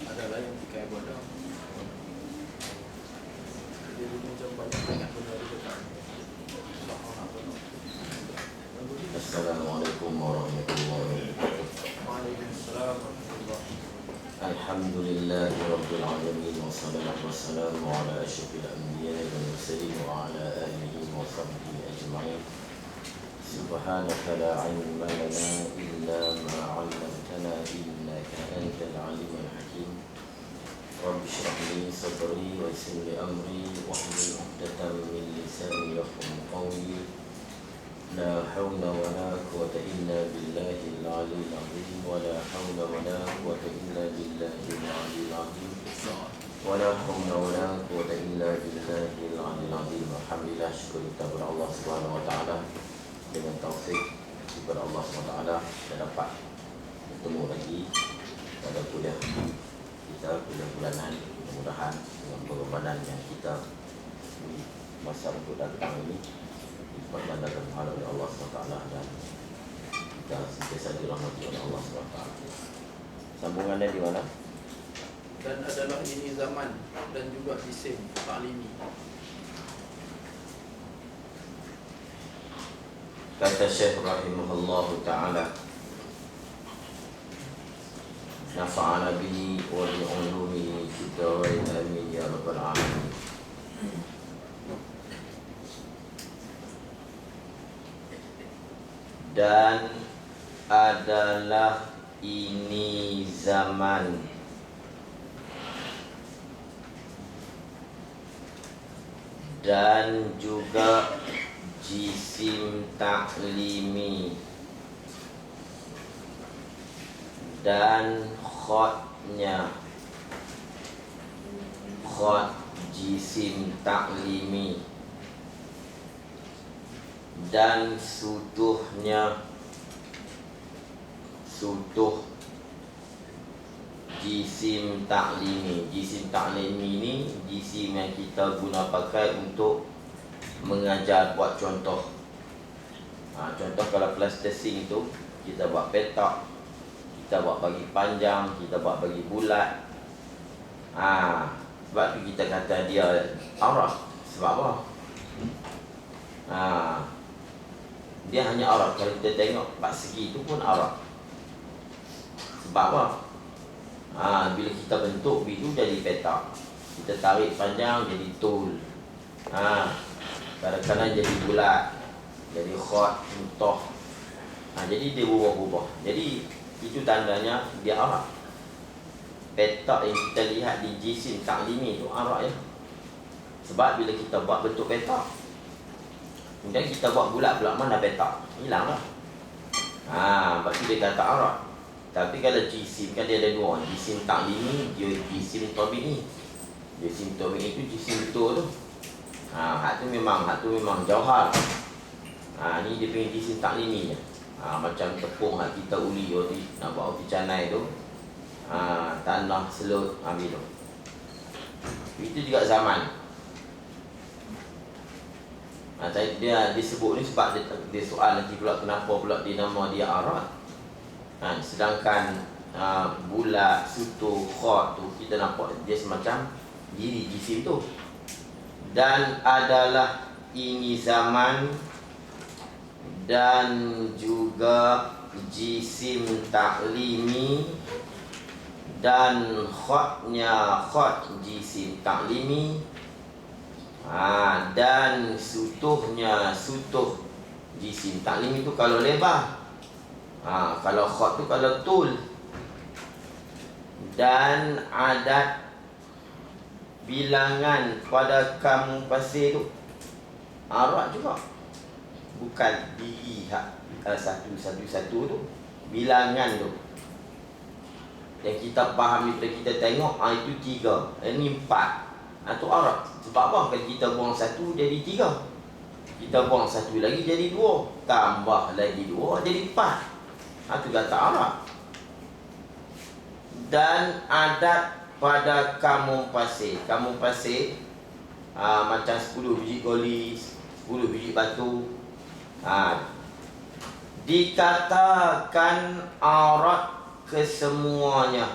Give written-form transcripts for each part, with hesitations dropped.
Adalah yang pakai bodoh. Dia macam banyak benda di depan. Assalamualaikum warahmatullahi wabarakatuh. Waalaikumsalam warahmatullahi wabarakatuh. Alhamdulillahi rabbil alamin wassalatu wassalamu ala asyrafil anbiya'i wal mursalin wa ala alihi wa sahbihi ajma'in. Subhanaka la ilma lana illa ma 'allamtana innaka antal alimul hakim. Rabbi shrah li sadri wa yassir li amri wahlul 'uqdatam min lisani yafqahu qawli. لا حول ولا قوة إلا بالله العلي العظيم ولا حول ولا قوة إلا بالله العلي العظيم ولا حول ولا قوة إلا بالله العلي العظيم. Alhamdulillah, syukur kita kepada Allah Subhanahu Wa Taala. Dengan taufik kepada Allah Subhanahu Wa Taala kita dapat bertemu lagi pada kuliah kita, kuliah bulanan. Mudah-mudahan dengan pengorbanan yang kita masa untuk datang ini bergandakan pahala oleh Allah SWT dan kita sentiasa dirahmati oleh Allah SWT. Sambungannya di mana? Dan adalah ini zaman dan juga isim ta'limi. Kata Syekh rahimahullah ta'ala, nafa'ana bihi wa bi'ulumihi fid dharain amin ya rabbal alamin. Dan adalah ini zaman dan juga jisim taklimi dan khotnya, khot jisim taklimi dan sutuhnya, sutuh jisim taklimi. Jisim taklimi ini jisim yang kita guna pakai untuk mengajar, buat contoh. Contoh kalau kelas testing itu kita buat petak, kita buat bagi panjang, kita buat bagi bulat. Sebab tu kita kata dia arah. Sebab apa? Dia hanya arah. Kalau kita tengok empat segi itu pun arah. Sebab apa? Bila kita bentuk itu jadi petak, kita tarik panjang jadi tul, kadang-kadang jadi bulat, jadi khot, contoh. Jadi dia berubah-ubah. Jadi itu tandanya dia arah. Petak yang kita lihat di jisim taklimi itu arah ya. Sebab bila kita buat bentuk petak, kemudian kita buat bulat pula, mana petak? Hilanglah. Sebab tu dia kata arah. Tapi kalau jisim kan dia ada dua, jisim taklimi, jisim tabi'i. Jisim tabi'i itu jisim betul tu. Hak tu memang jauhar. Ni dia punya jisim taklimi je. Macam tepung hak kita uli roti, nak buat roti canai tu. Tanah, selut, ambil tu. Itu juga zaman. Dia disebut ni sebab dia soal nanti pula kenapa pula dia nama dia arad. Sedangkan bulat, sutuh, khot tu kita nampak dia semacam diri jisim tu. Dan adalah ini zaman dan juga jisim taklimi dan khotnya khot jisim taklimi, dan sutuhnya sutuh jisim taklimi itu kalau lebar, kalau khot tu kalau tul. Dan adat bilangan pada kamu pasir tu arad juga, bukan diri satu-satu tu, bilangan tu yang kita faham, kita tengok itu 3, ini 4. Itu Arab. Sebab apa? Kalau kita buang 1 jadi 3, kita buang 1 lagi jadi 2, tambah lagi 2 jadi 4. Itu kata Arab. Dan adat pada kampung pasir. Kampung pasir macam 10 biji goli, 10 biji batu. Dikatakan Arab kesemuanya.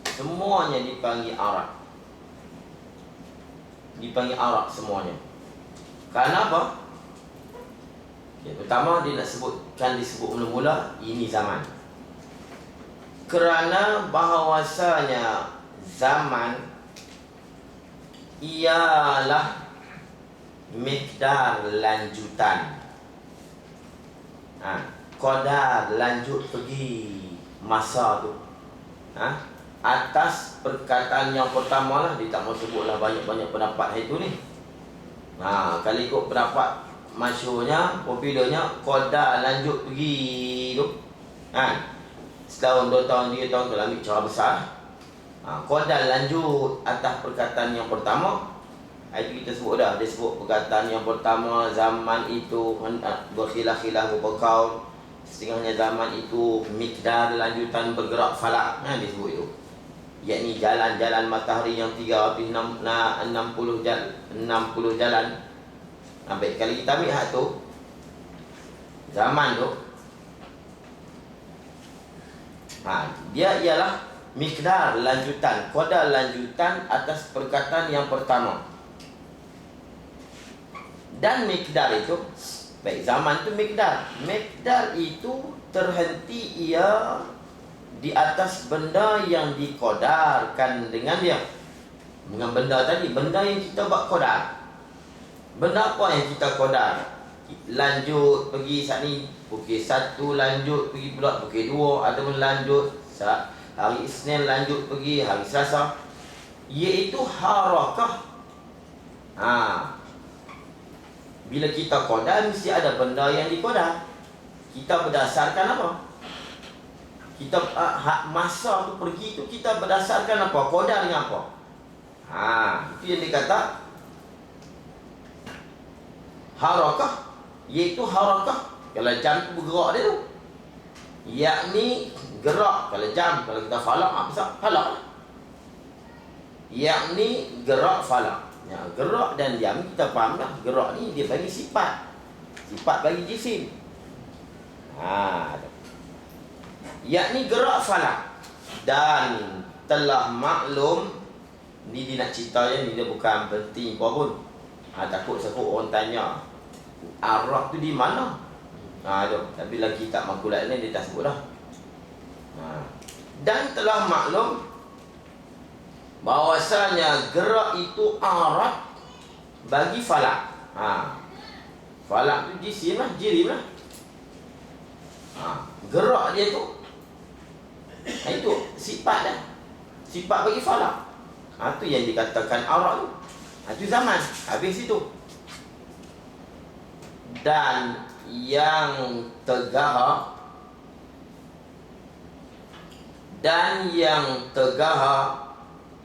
Semuanya dipanggil Arab. Dipanggil Arab semuanya. Kenapa? Pertama dia nak sebutkan, disebut mula-mula ini zaman. Kerana bahawasanya zaman ialah miqdar lanjutan, qadar lanjut pergi masa tu, atas perkataan yang pertama lah. Dia tak mau sebutlah banyak-banyak pendapat itu ni. Kalau ikut pendapat masyhurnya, popularnya, qadar lanjut pergi tu, setahun, 2 tahun, 3 tahun, kalau ambil cara besar, qadar lanjut atas perkataan yang pertama. Itu kita sebut dah. Dia sebut perkataan yang pertama, zaman itu berkhilaf-khilaf berkaul. Setengahnya zaman itu miqdar lanjutan bergerak falak, dia sebut itu. Yakni jalan-jalan matahari yang 360 jalan. Baik, kalau kita ambil hak tu, zaman tu, dia ialah miqdar lanjutan, qadar lanjutan atas perkataan yang pertama. Dan miqdar itu, baik, zaman itu miqdar. Miqdar itu terhenti ia di atas benda yang dikodarkan dengan dia. Dengan benda tadi, benda yang kita buat kodar. Benda apa yang kita kodar? Lanjut pergi saat ni pukul 1, lanjut pergi pula pukul 2, ataupun lanjut hari Isnin, lanjut pergi hari Selasa, iaitu harakah. Bila kita kodar, mesti ada benda yang dikodar. Kita berdasarkan apa? Kita masa tu pergi tu, kita berdasarkan apa? Kodar dengan apa? Itu yang dikata harakah, iaitu harakah. Kalau jam tu bergerak dia tu, yakni gerak. Kalau jam, kalau kita falak, falak lah. Yakni gerak falak. Gerak dan diam kita faham dah. Gerak ni dia bagi sifat, sifat bagi jisim. Yakni gerak falak. Dan telah maklum, ni dia nak cerita je, ni dia bukan penting apa pun. Takut-takut orang tanya Arab tu di mana. Tapi lagi tak makulat ni dia tak sebut dah. Dan telah maklum bahawasanya gerak itu Arab bagi falak. Falak tu jisim lah, jirim lah. Gerak dia tu, itu sifat dah. Sifat bagi falak. Itu yang dikatakan Arab tu. Itu zaman. Habis itu. Dan yang tegah,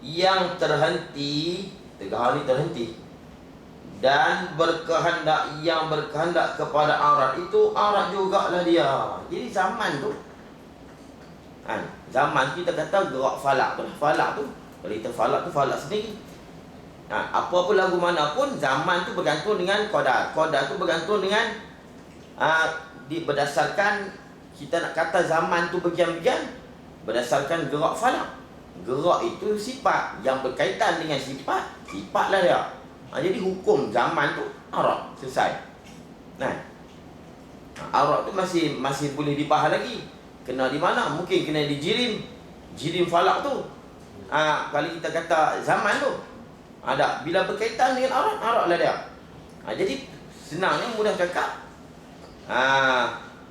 yang terhenti, tegah ni terhenti, dan berkehendak, yang berkehendak kepada Arab, itu Arab jugalah dia. Jadi zaman tu, zaman kita kata gerak falak tu. Falak tu, kalau kita falak tu, falak sendiri. Apa pun lagu mana pun, zaman tu bergantung dengan qadar. Qadar tu bergantung dengan berdasarkan, kita nak kata zaman tu bagian-bagian berdasarkan gerak falak. Gerak itu sifat yang berkaitan dengan sifat lah dia. Jadi hukum zaman tu Arab selesai. Arab tu masih boleh dipaham lagi. Kena di mana? Mungkin kena di jirim falak tu. Kalau kita kata zaman tu ada, bila berkaitan dengan Arab lah dia. Jadi senangnya, mudah cakap,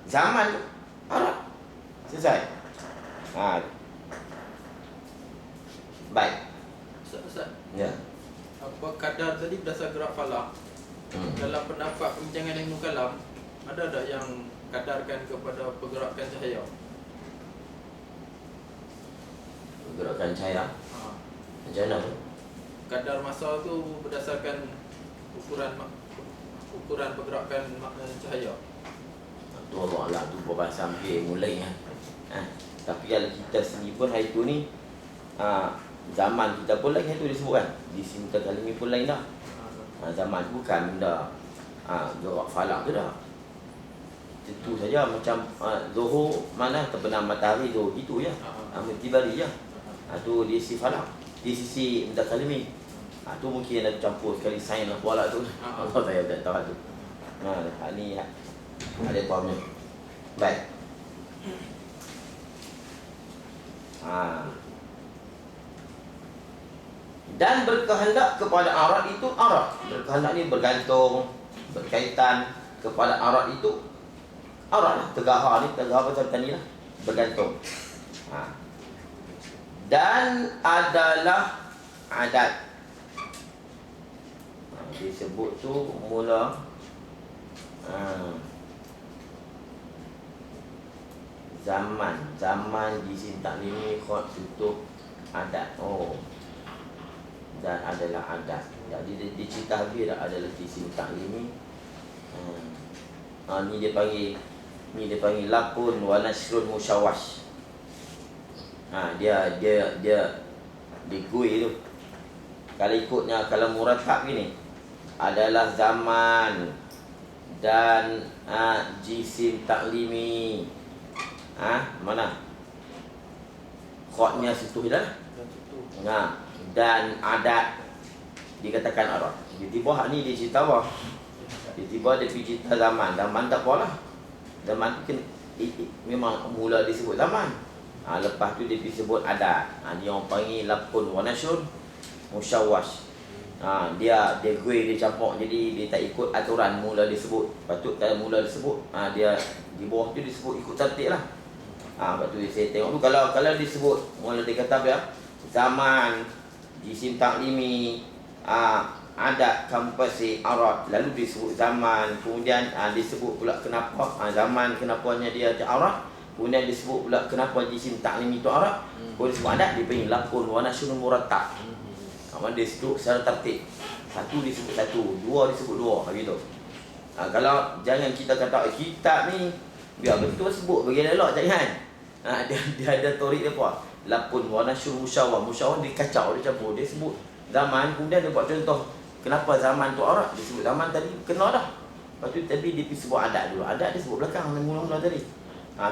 zaman tu Arab selesai. Baik. Ustaz. Ya. Apa kadar tadi berdasar gerak falak? Dalam pendapat perbincangan Ibnu Kalam, ada tak yang kadarkan kepada pergerakan cahaya? Gerakan cahaya Ha. macam mana tu? Kadar masa tu berdasarkan ukuran pergerakan cahaya. Tu Allah lah, tu perbahasan sampai mulai kan. Tapi kalau kita sendiri pun hari tu ni zaman kita pun lain, tu disebut kan. Di sini kali ni pun lain dah. Zaman bukan benda gerak falak tu dah. Tentu saja macam Zuhur mana terbenam matahari tu gitu ya. Mentibari je. Tu di sisi falak, di sisi mutakalimi. Tu mungkin ada campur sekali sains lah pula tu. Allah saya tak tahu tu. Ni ada fahamnya. Baik. Dan berkehendak kepada arat itu arat. Berkehendak ni bergantung, berkaitan kepada arat itu arat lah. Tegahar pasal tadi lah. Bergantung. Dan adalah adat. Disebut tu mula zaman jisim taklimi khot tutup adat. Dan adalah adat. Jadi dia cerita habis dah adalah jisim taklimi. Ni dia panggil lakun wa nasrun musyawash. Dia digui tu. Kalau ikutnya, kalau muratab gini, adalah zaman dan jisim taklimi. Mana? Khotnya situ dah. Dan adat dikatakan arat. Tiba-tiba hak ni dia cerita apa? Tiba-tiba dia pergi cerita zaman. Zaman tak apalah. Zaman tu memang mula disebut zaman. Lepas tu dia pergi sebut adat. Dia orang panggil lakun wa nashrun musyawash. Dia gue dia campur, jadi dia tak ikut aturan mula disebut. Patut kalau mula disebut, dia di bawah tu disebut ikut tertib lah. Lepas tu saya tengok tu kalau disebut mula dia kata apa ya? Zaman, jisim taklimi, adat, kampasi, arat, lalu disebut zaman, kemudian disebut pula kenapa zaman, kenapanya dia arat, kemudian disebut pula kenapa jisim taklimi itu arat, kemudian disebut adat, dia panggil lakun wa nashrun murattab. Dia sebut secara tertib. Satu disebut satu, dua disebut dua, begitu. Kalau jangan kita kata kitab ni biar betul sebut bagi elok, jangan. Dia ada torik dia apa? Lakun wa nashrun musyawah. Musyawah dia kacau, dia campur, dia sebut zaman, kemudian dia buat contoh kenapa zaman tu arat, dia sebut zaman tadi kena dah. Lepas tu tapi dia pergi sebut adat dulu. Adat dia sebut belakang mula-mula tadi.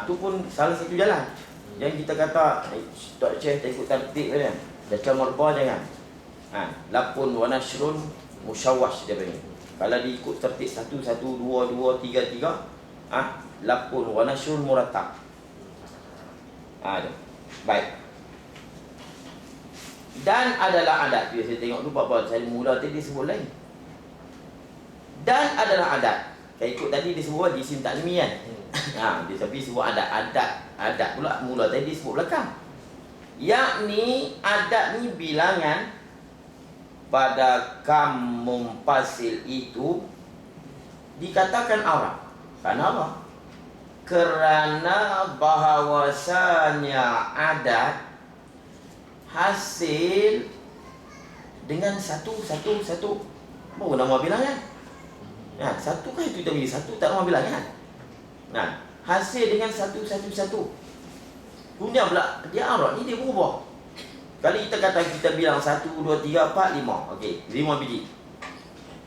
Tu pun salah satu jalan. Jangan kita kata Tok Syekh tak ikut tertib kan. Baca marba jangan. Lakun wa nashrun musyawash dia panggil. Kalau diikut tertib 1 1 2 2 3 3, lakun wa nashrun murattab. Baik. Dan adalah adat. Biasa tengok tu apa saya mula tadi disebut lain. Dan adalah adat. Kalau ikut tadi disebut jisim taklimi kan. Dia tapi sebut adat. Adat pula mula tadi disebut belakang. Yakni adat ni bilangan pada kam mumpasil itu dikatakan arat. Karena apa? Kerana bahawasanya adat hasil dengan satu. Baru nama bilangan. Satu kan itu kita bagi satu, tak nama bilangan. Hasil dengan satu. Kemudian pula dia arat ni dia berubah. Kalau kita kata kita bilang 1, 2, 3, 4, 5. Okey, 5 biji.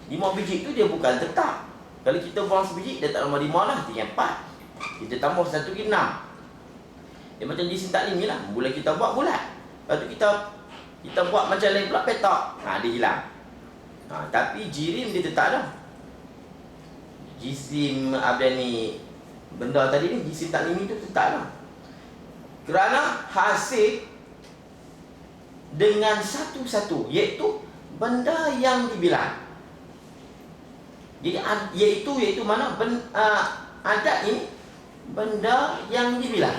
5 biji tu dia bukan tetap. Kalau kita buang sebiji, dia tak nama 5 lah, tinggal 4. Kita tambah 1 lagi 6. Dia macam jisim taklimi lah. Mula kita buat bulat. Lepas tu kita buat macam lain pula petak. Dia hilang. Tapi jirim dia tetap dah. Jisim apa ni, benda tadi ni, jisim taklimi tu tetap dah. Kerana hasil dengan satu-satu, iaitu benda yang dibilang. Jadi iaitu mana? Adat ini benda yang dibilang.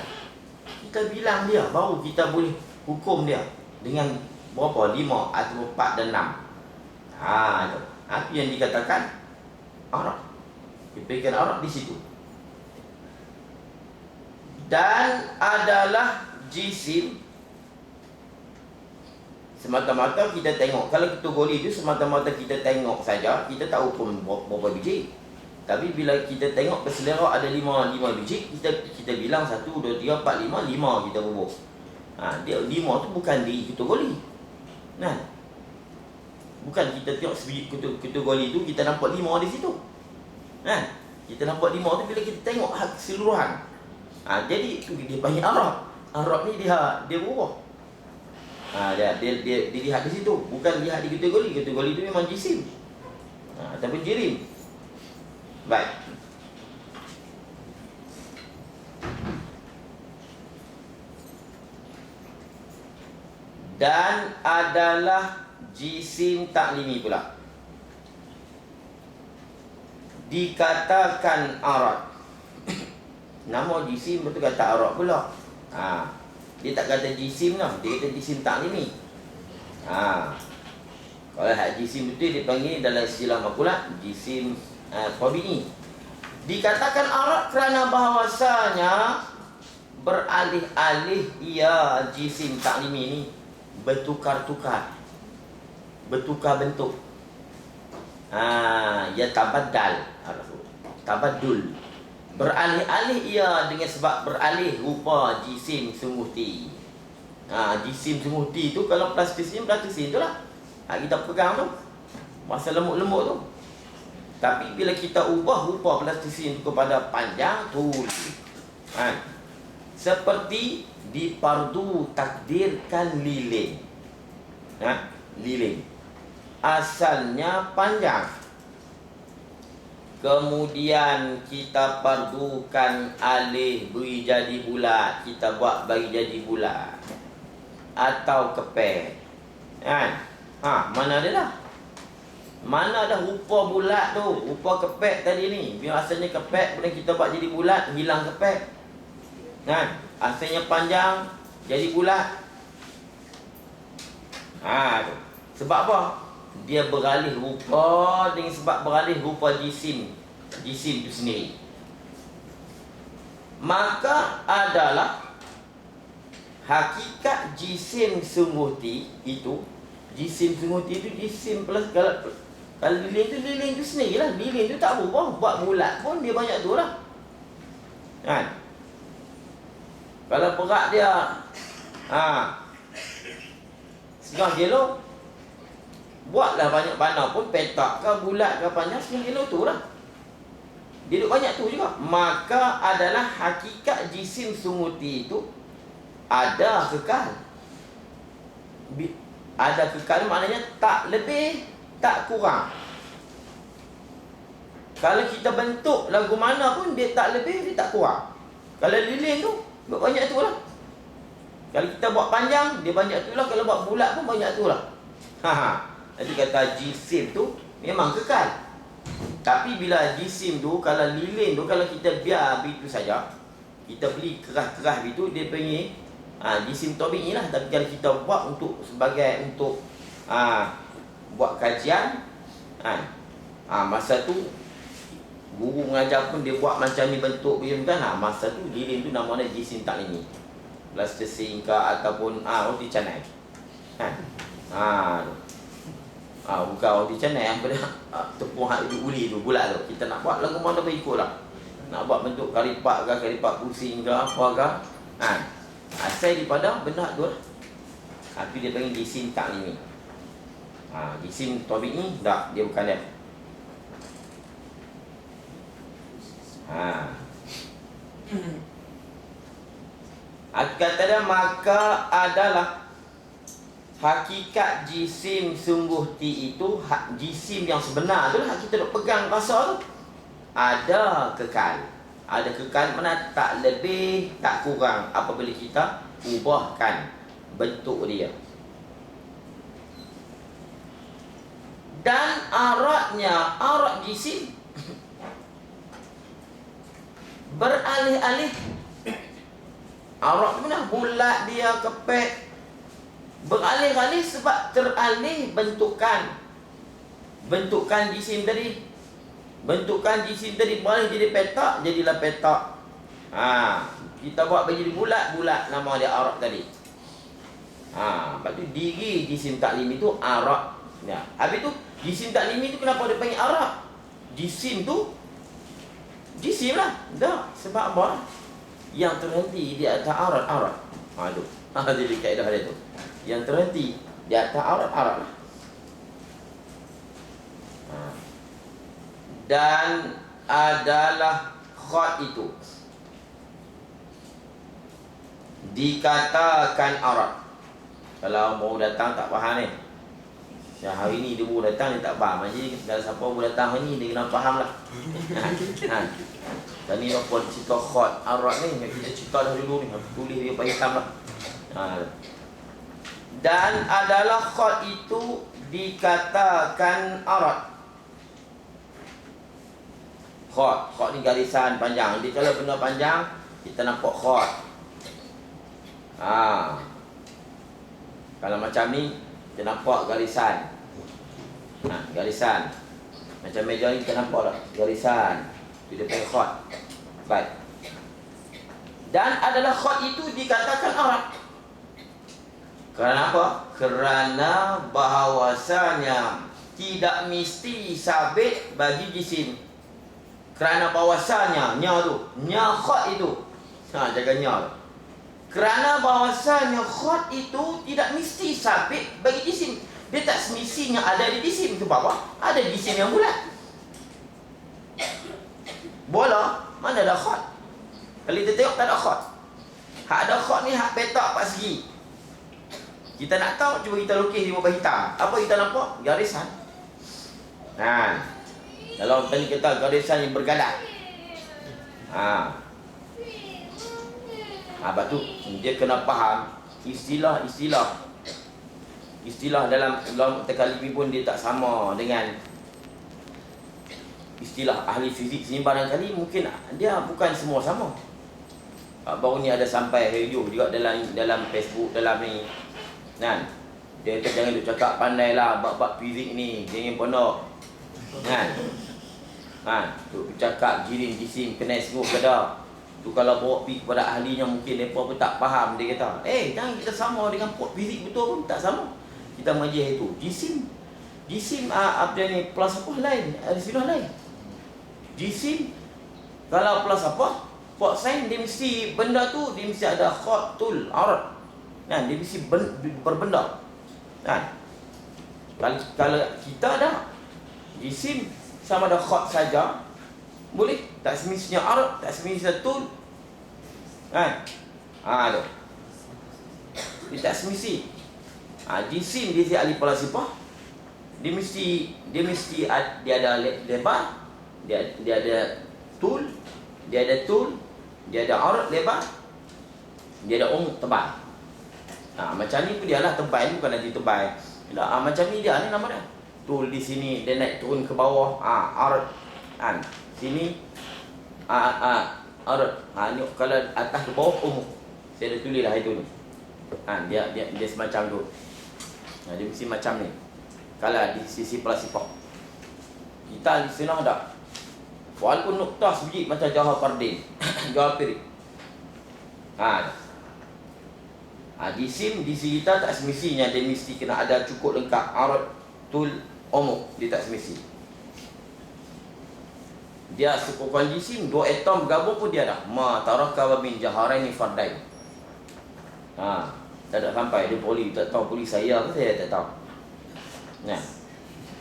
Kita bilang dia, baru kita boleh hukum dia dengan berapa? 5 atau 4 dan 6. Itu yang dikatakan arat. Dipikirkan Arab di situ. Dan adalah jisim. Semata-mata kita tengok. Kalau kategori itu semata-mata kita tengok saja, kita tahu pun berapa biji. Tapi bila kita tengok berselera ada 5 biji, kita bilang 1, 2, 3, 4, 5 kita bubuh. Dia 5 tu bukan di kategori. Nah. Bukan kita tengok sebiji kategori tu kita nampak 5 di situ. Nah. Kita nampak 5 tu bila kita tengok keseluruhan. Jadi itu dia panggil Arab. Arab ni dia berubah. Dia lihat di situ, bukan lihat di kategori. Kategori itu memang jisim. Ataupun jirim. Baik. Dan adalah jisim taklimi pula. Dikatakan Arab. Nama jisim betul kata Arab pula. Dia tak kata jisim lah, dia kata jisim taklimi. Kalau hak jisim betul dia panggil dalam istilah makulat jisim tabi'i. Dikatakan Arab kerana bahawasanya beralih-alih ia jisim taklimi ni bertukar-tukar, bertukar bentuk. Ya tabaddul. Beralih-alih ia dengan sebab beralih rupa jisim sumuhti. Jisim sumuhti tu kalau plastisin tu lah. Kita pegang tu. Masa lemuk-lemuk tu. Tapi bila kita ubah rupa plastisin tu kepada panjang tu. Seperti dipardu takdirkan lilin. Lilin. Asalnya panjang. Kemudian kita pardukan alih beri jadi bulat. Kita buat bagi jadi bulat. Atau kepek. Mana dia dah? Mana dah rupa bulat tu? Rupa kepek tadi ni. Biar asalnya kepek, kemudian kita buat jadi bulat, hilang kepek. Asalnya panjang, jadi bulat. Sebab apa? Dia beralih rupa dengan sebab beralih rupa jisim itu sendiri. Maka adalah hakikat jisim sumuhti itu. Jisim sumuhti itu jisim plus kalau lilin tu sendiri lah. Lilin tu tak berubah. Buat bulat pun dia banyak tu lah. Kalau berat dia setengah kilo, buatlah banyak bana pun, petak ke bulat ke panjang, setengah kilo tu lah. Dia duduk banyak tu juga. Maka adalah hakikat jisim sumuhti itu ada kekal. Ada kekal maknanya tak lebih, tak kurang. Kalau kita bentuk lagu mana pun dia tak lebih, dia tak kurang. Kalau lilin tu banyak tu lah. Kalau kita buat panjang, dia banyak tu lah. Kalau buat bulat pun banyak tu lah. Jadi kata jisim tu memang kekal. Tapi bila jisim tu, kalau lilin tu, kalau kita biar begitu saja, kita beli kerah-kerah begitu, dia panggil jisim tabi'i lah. Tapi kalau kita buat untuk buat kajian, masa tu guru mengajar pun dia buat macam ni bentuk begini kan. Masa tu lilin tu namanya jisim taklimi. Plasticine ke ataupun roti canai. Bukan roti canai yang pada tepung hak uli tu, bulat tu. Kita nak buat lagu mana pun ikut lah. Nak buat bentuk karipak ke, karipak pusing ke, apa ke. Asal daripada benda tu lah. Tapi dia panggil jisim taklimi. Jisim tabi'i tak, dia bukan dia. Kata dia maka adalah hakikat jisim sungguhti itu, jisim yang sebenar tu lah, kita nak pegang rasa tu, ada kekal. Ada kekal mana tak lebih, tak kurang apabila kita ubahkan bentuk dia. Dan aratnya, arat jisim beralih-alih. Arat mana? Bulat dia, kepek. Beralih-alih sebab teralih bentukan jisim tadi. Bentukan jisim tadi boleh jadi petak, jadilah petak. Kita buat bagi bulat, nama dia arak tadi. Lepas tu diri jisim taklim itu arak. Ya. Habis tu jisim taklim itu kenapa dia panggil arak? Jisim tu jisim lah. Tak, sebab apa? Yang terhenti di atas arat. Tu. Jadi kaedah dia tu. Yang terhenti di atas arat lah. Dan adalah khat itu dikatakan arat. Kalau baru datang tak faham ni. Ya, hari ni dia baru datang, dia tak faham. Jadi kalau siapa baru datang hari ni, dia kena faham lah. Dan ni apa cerita khat arat ni, kita cerita dah dulu ni. Aku tulis dia pakai hitam lah. Dan adalah khat itu dikatakan arat. Khat ni garisan panjang. Jadi kalau benda panjang, kita nampak khat. Kalau macam ni, kita nampak garisan. Garisan. Macam meja ni kita nampak tak? Garisan. Itu dia panggil khat. Baik. Dan adalah khat itu dikatakan arat. Kerana apa? Kerana bahawasanya tidak mesti sabit bagi jisim. Kerana bahawasanya nya tu, nya khat itu. Jaga nya tu. Kerana bahawasanya khat itu tidak mesti sabit bagi jisim. Dia tak semestinya ada di jisim. Sebab apa? Ada jisim yang bulat. Bola, mana ada khat? Kalau kita tengok tak ada khat. Hak ada khat ni hak petak 4 segi. Kita nak tahu, cuba kita lukis di muka hitam. Apa kita nampak? Garisan. Kalau tadi kita garisan yang bergadah. Lepas tu dia kena faham istilah dalam takalimi pun dia tak sama dengan istilah ahli fizik sini. Barangkali mungkin dia bukan semua sama. Baru ni ada sampai radio juga dalam Facebook, dalam ni. Dia kata jangan duk cakap pandai lah bab fizik ni, jangan pondok. Duk cakap jirim jisim kena semua kada. Tu kalau bawa pergi kepada ahlinya mungkin mereka pun tak faham. Dia kata, jangan kita sama dengan fizik betul pun tak sama. Kita majih itu jisim apa ni plus apa lain, ada istilah lain. Jisim kalau plus apa? Pok sain dia mesti benda tu dia mesti ada khatul arat. Dia mesti berbenda. Kalau kita ada jisim sama ada khat saja, boleh tak semestinya arat, tak semestinya tul. Tu. Dia tak semesti. Jisim dia si ahli falsafah. Dia mesti ada lebar, dia ada tul, dia ada arat lebar, dia ada tebal. Macam ni pun dia lah tebal, bukan nanti tebal. Macam ni dia ni nama dia. Tul di sini dia naik turun ke bawah, arat. Sini arat. Ni kalau atas ke bawah saya dah tulis lah itu ni. Dia semacam tu. Dia mesti macam ni. Kalau di sisi falsafah. Kita di sini ada. Walaupun noktah sebiji macam Jawhar Fardin. Jawhar Pirik. Jisim di sisi kita tak semestinya dia mesti kena ada cukup lengkap arat tul umum, dia tak semesti. Dia sekukuhan jisim, 2 atom bergabung pun dia dah. Ma taraka min jaharaini fardain. Tak ada sampai dia poli, tak tahu poli saya ke saya tak tahu.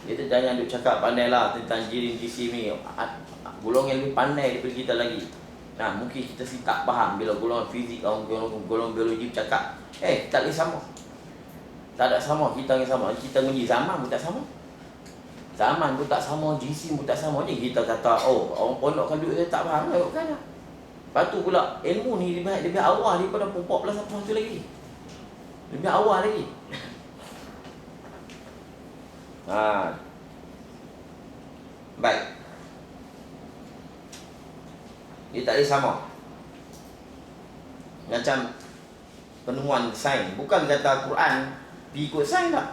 Dia jangan duk cakap pandai lah tentang jirim jisim ni. Golongan lebih pandai daripada kita lagi. Mungkin kita tak faham bila golongan fizik golongan biologi bercakap. Tak boleh sama. Tak ada sama, kita yang sama. Kita mengi zaman pun tak sama. Zaman pun tak sama, jisim pun tak sama. Jadi kita kata, orang pondok kan duit dia tak faham kan. Lepas tu pula ilmu ni lebih awal daripada 14 apa tu lagi. Lebih awal lagi. Baik. Dia tak boleh sama. Macam penemuan sains. Bukan kata Quran pergi ikut sains tak.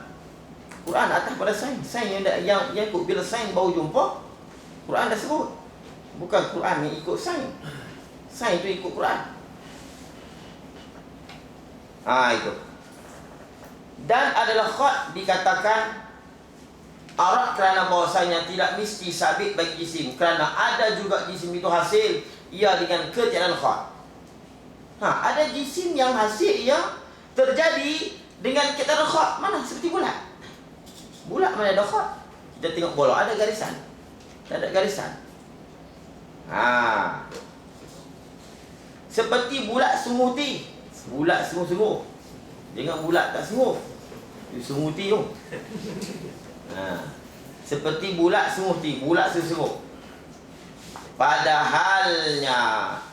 Quran atas pada sains. Sains yang ikut bila sains baru jumpa. Quran dah sebut. Bukan Quran yang ikut sains. Sains tu ikut Quran. Itu. Dan adalah khat dikatakan Arad kerana bahawasanya tidak mesti sabit bagi jisim, kerana ada juga jisim itu hasil ia dengan ketiadaan khat. Ada jisim yang hasil ia terjadi dengan ketiadaan khat. Mana? Seperti bulat. Bulat mana ada khat? Kita tengok bola ada garisan. Tak ada garisan. Seperti bulat sunguti. Bulat sungguh-sungguh. Jangan bulat tak sungguh. Sunguti tu. Seperti bulat sunguti. Bulat sungguh-sungguh. Padahalnya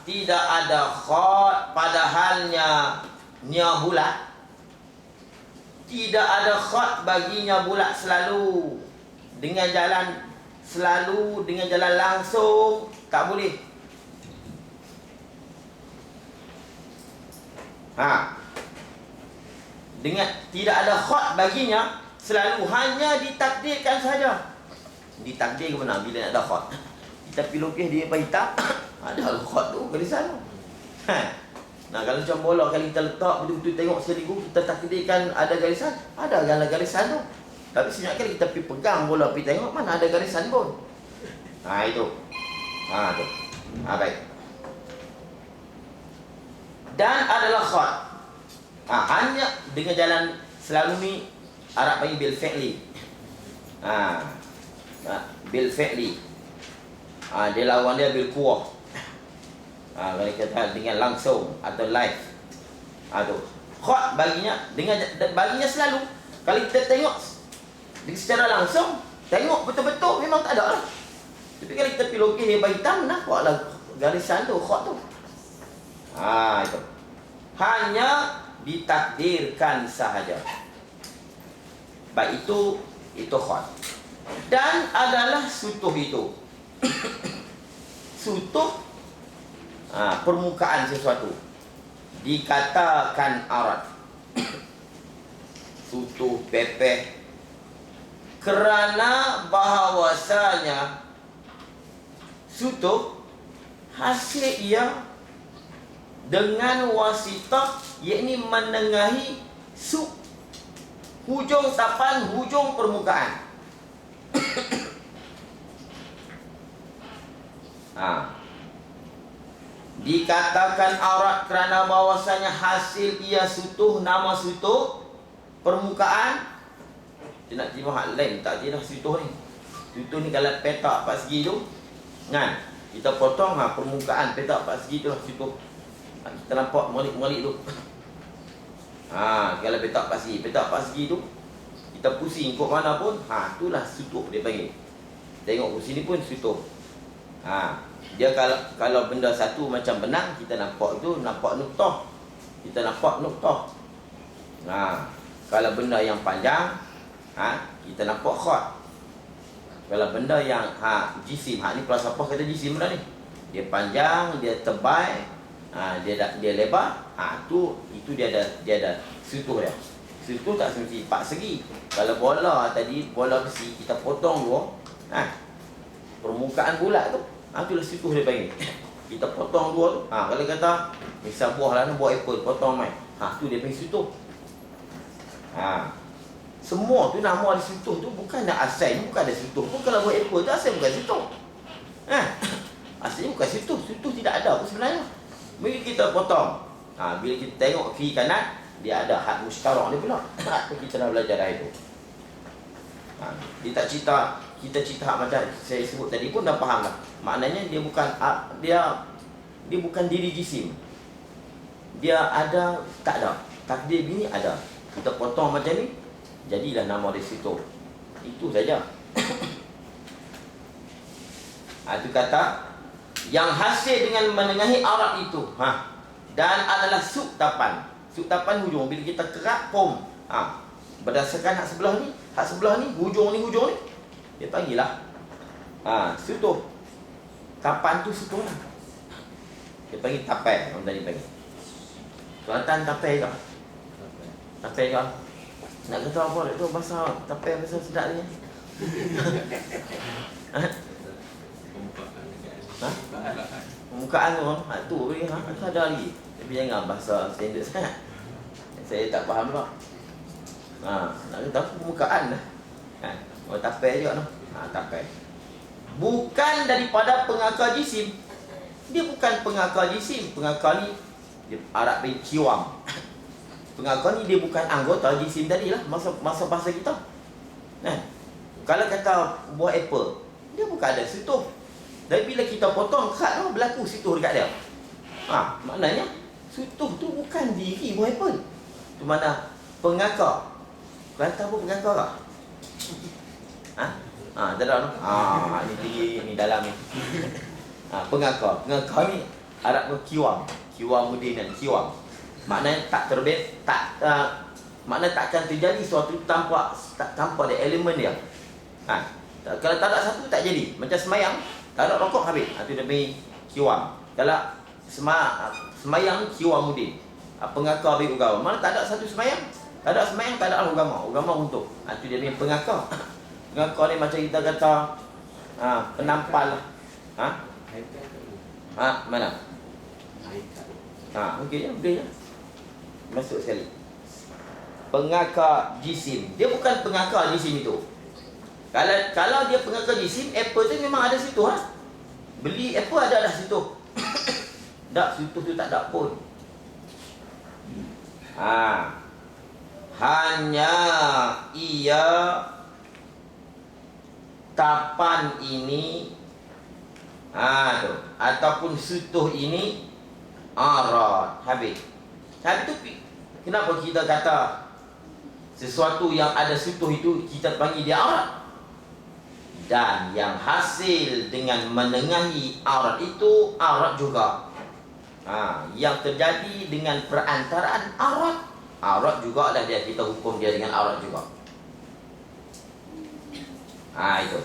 tidak ada khat. Padahalnya nya bulat. Tidak ada khat baginya bulat selalu. Dengan jalan selalu, dengan jalan langsung, tak boleh. Dengan tidak ada khat baginya selalu, hanya ditakdirkan saja. Ditakdir ke mana bila nak ada khat? Kita pergi lukis dia hitam, ada khat tu, garisan tu. Kalau macam bola, kalau kita letak betul-betul tengok sekaligus, kita takdirkan ada garisan, ada garisan tu. Tapi sebenarnya kali kita pergi pegang bola, pergi tengok, mana ada garisan pun. Itu. Tu. Baik. Dan adalah khat. Hanya dengan jalan selalu ni Arab panggil bil fi'li. Bil fi'li. Dia lawan dia bil quwwah. Kalau kata dengan langsung atau live. Tu. Khat baginya selalu. Kalau kita tengok secara langsung, tengok betul-betul memang tak ada lah. Tapi kalau kita pergi lukis hebat hitam, nampaklah garisan tu, khat tu. Itu. Hanya ditakdirkan sahaja. Baik itu khat. Dan adalah sutuh itu. Sutuh permukaan sesuatu. Dikatakan arad. Sutuh, pepeh. Kerana bahawasanya sutuh hasil ia dengan wasitah, yakni menengahi hujung tapan, hujung permukaan. Dikatakan aurat kerana bahawasanya hasil ia sutuh, nama sutuh permukaan. Dia nak terima hak lain, tak je dah sutuh ni. Sutuh ni kalau petak 4 segi tu, kan, kita potong permukaan petak 4 segi tu lah sutuh. Kita nampak malik-malik tu. Kalau petak 4 segi tu, kita pusing kok mana pun, itulah sutuh dia panggil. Tengok ke sini pun sutuh. Dia kalau benda satu macam benang, kita nampak tu, nampak nuktah. Kita nampak nuktah. Kalau benda yang panjang, kita nampak khat. Kalau benda yang jisim, ni falsafah kata jisim benda ni. Dia panjang, dia tebal, dia lebar, itu dia ada sutuh dia. Sutuh tak semesti 4 segi. Kalau bola tadi, bola besi, kita potong dua, permukaan bulat tu, itulah sutuh dia panggil. Kita potong dua tu. Kalau kata misal buah lah, buah apple, potong mai. Tu dia panggil sutuh. Semua tu nama ada sutuh tu bukan nak asal, bukan ada sutuh pun. Kalau buat apple tu asal bukan sutuh. Asalnya bukan sutuh. Sutuh tidak ada pun sebenarnya. Bila kita potong, bila kita tengok kiri kanan, dia ada had mustarak dia pula. Kita dah belajar dah itu. Dia tak cerita, kita cerita macam saya sebut tadi pun dah faham lah. Maknanya dia bukan dia bukan diri jisim. Dia ada, tak ada. Takdir bini ada. Kita potong macam ni, jadilah nama dia situ. Itu saja. Itu kata yang hasil dengan menengahi aurat itu. Dan adalah suktapan. Suktapan hujung. Bila kita kerak pom, berdasarkan hak sebelah ni, hujung ni, dia panggil lah sutuh. Tapan tu sutuh lah. Dia panggil tapai. Orang tadi panggil Kelantan tapai ke? Tapai ke? Nak kata apa tu bahasa tapai, bahasa sedap ni. Ha? Permukaan tu, tu boleh, ada lagi. Tapi jangan bahasa standard sangat. Saya tak faham pula. Nak kata permukaan lah. Orang tapai juga tu. Tapai. Bukan daripada pengakar jisim. Dia bukan pengakar jisim. Pengakar ni dia Arab bin kiwam. Pengakar ni dia bukan anggota jisim tadi lah. Masa bahasa kita. Kalau kata buah apple, dia bukan ada situh. Dan bila kita potong kat tu, berlaku situh dekat dia. Maknanya situh tu bukan diri buah apple. Tu mana pengakar. Kata apa pengakar tak? Tak ada tu. Ni tinggi, ni dalam ni. Pengakar. Pengakar ni Arab pun kiwam. Kiwamudin dan kiwam. Maknanya tak terbit, maknanya takkan terjadi sesuatu tanpa ada elemen dia. Kalau tak ada satu tak jadi. Macam semayang, tak ada rokok habis. Itu demi kiwam. Kalau semayang kiwamudin. Pengakar bagi agama. Mana tak ada satu semayang, tak ada semayang, tak ada agama. Agama untuk. Itu dia punya pengakar. Pengakar ni macam kita kata penampal lah. Mana? Okey je, boleh je. Masuk sekali. Pengakar jisim. Dia bukan pengakar jisim itu. Kalau dia pengakar jisim, apple tu memang ada situ lah. Beli apple ada dah situ. Tak, situ tu tak ada pun. Hanya ia tapan ini tu, ataupun sutuh ini arad. Habis tu kenapa kita kata sesuatu yang ada sutuh itu kita panggil dia arad? Dan yang hasil dengan menengahi aurat itu aurat juga. Yang terjadi dengan perantaraan aurat juga dah dia, kita hukum dia dengan aurat juga. Itu.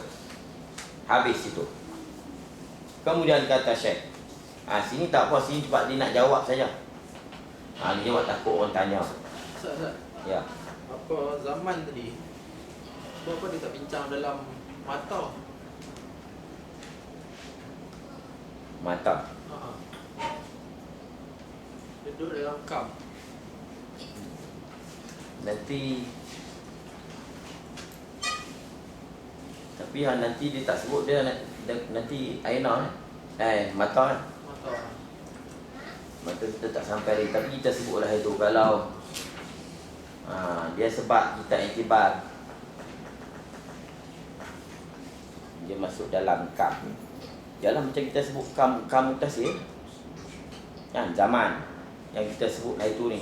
Habis itu. Kemudian kata Syekh, sini tak apa, sini cepat dia nak jawab saja. Dia jawab takut orang tanya. Ustaz. Ya. Apa zaman tadi, kenapa dia tak bincang dalam mata? Dia duduk dalam kam. Nanti dia tak sebut dia nanti aina mata kita tak sampai lagi. Tapi kita sebutlah itu kalau dia sebab kita iktibar, dia masuk dalam kam. Ialah macam kita sebut kam mutasir. Zaman yang kita sebut itu ni,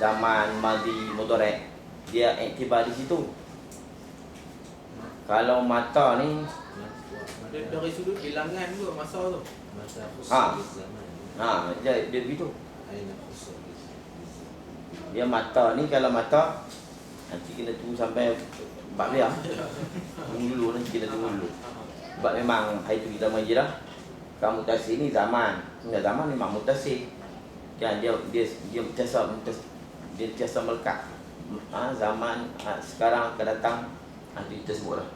zaman madhi mudhari', dia iktibar di situ. Kalau mata ni dari sudut bilangan juga masa tu. Dia begitu. Dia mata ni, kalau mata nanti kena tunggu sampai bab dia. Tunggu dulu, nanti kita tunggu dulu. Sebab memang hari tu kita mengaji dah. Kamu mutasir ni zaman. Zaman memang mutasir. Dia tiasa melekat. Zaman sekarang akan datang, nanti kita sebut lah.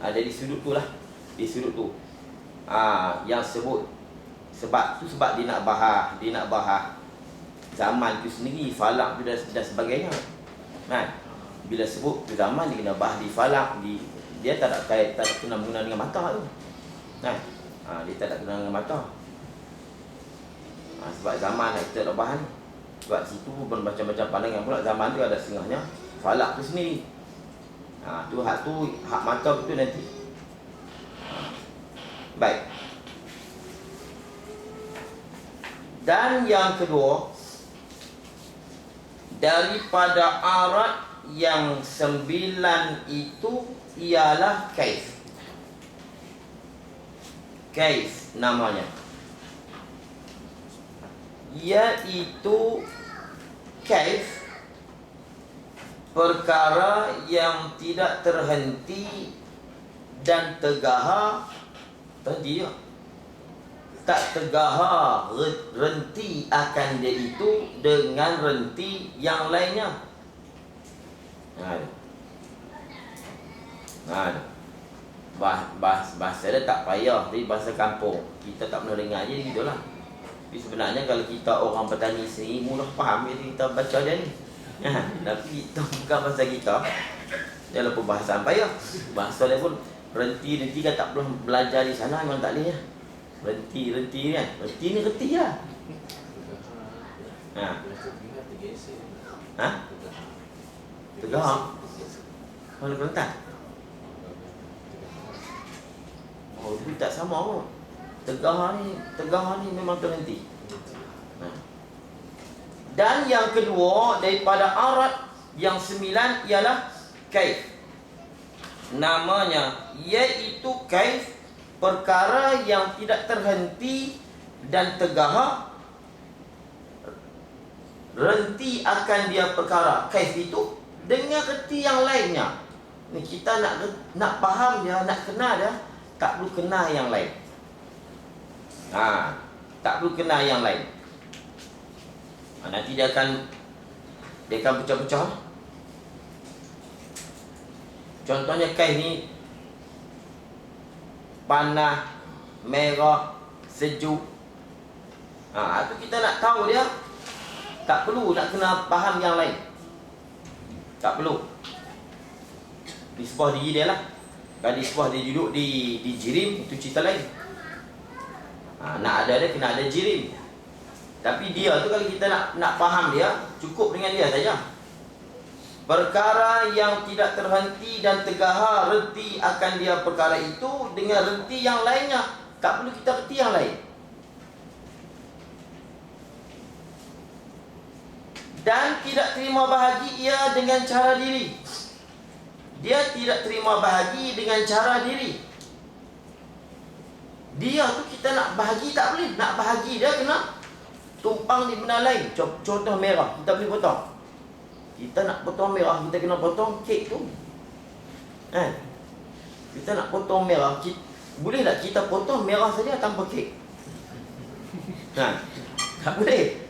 Jadi sudut tu lah. Di sudut tu yang sebut sebab dia nak bahas zaman tu sendiri, falak tu dan sebagainya. Bila sebut tu zaman, dia kena bahas di falak, dia tak ada kena menggunakan dengan mata tu. Dia tak ada kena dengan mata. Sebab zaman kita nak bahas ni. Sebab situ bermacam-macam pandangan pula. Zaman tu ada setengahnya falak tu sendiri. Hak mata betul nanti. Baik. Dan yang kedua, daripada aurat yang 9 itu ialah kaif. Kaif namanya. Iaitu kaif, perkara yang tidak terhenti dan tegahar tadi ya. Tak tegahar renti akan dia itu dengan renti yang lainnya. bahasa dia tak payah, tapi bahasa kampung kita tak pernah dengar je gitulah. Tapi sebenarnya kalau kita orang petani sendiri mudah faham bila kita baca dia ni. Tapi kita bukan bahasa kita. Dia lah perbahasan payah. Bahasa dia pun renti kan tak perlu belajar di sana memang tak boleh ya. Renti kan. Renti ni reti lah. Tegah. Mana Kelantan? Oh, itu tak sama pun. Tegah ni memang terhenti. Dan yang kedua daripada arat yang 9 ialah kaif. Namanya iaitu kaif, perkara yang tidak terhenti dan tegah, renti akan dia perkara. Kaif itu dengan reti yang lainnya. Ni kita nak faham dia, nak kenal dia, tak perlu kenal yang lain. Tak perlu kenal yang lain. Nanti dia akan pecah-pecah. Contohnya kaif ni panas, merah, sejuk. Itu kita nak tahu dia, tak perlu nak kena faham yang lain. Tak perlu. Nisbah diri dia lah. Kalau nisbah dia duduk di jirim, itu cerita lain. Nak ada dia, kena ada jirim. Tapi dia tu kalau kita nak faham dia, cukup dengan dia saja. Perkara yang tidak terhenti dan tegah, reti akan dia perkara itu dengan reti yang lainnya. Tak perlu kita reti yang lain. Dan tidak terima bahagi ia dengan cara diri. Dia tidak terima bahagi dengan cara diri. Dia tu kita nak bahagi tak boleh. Nak bahagi dia kena tumpang di benda lain. Contoh merah, kita boleh potong. Kita nak potong merah, kita kena potong kek tu. Kita nak potong merah, boleh tak kita potong merah saja tanpa kek? Tak boleh.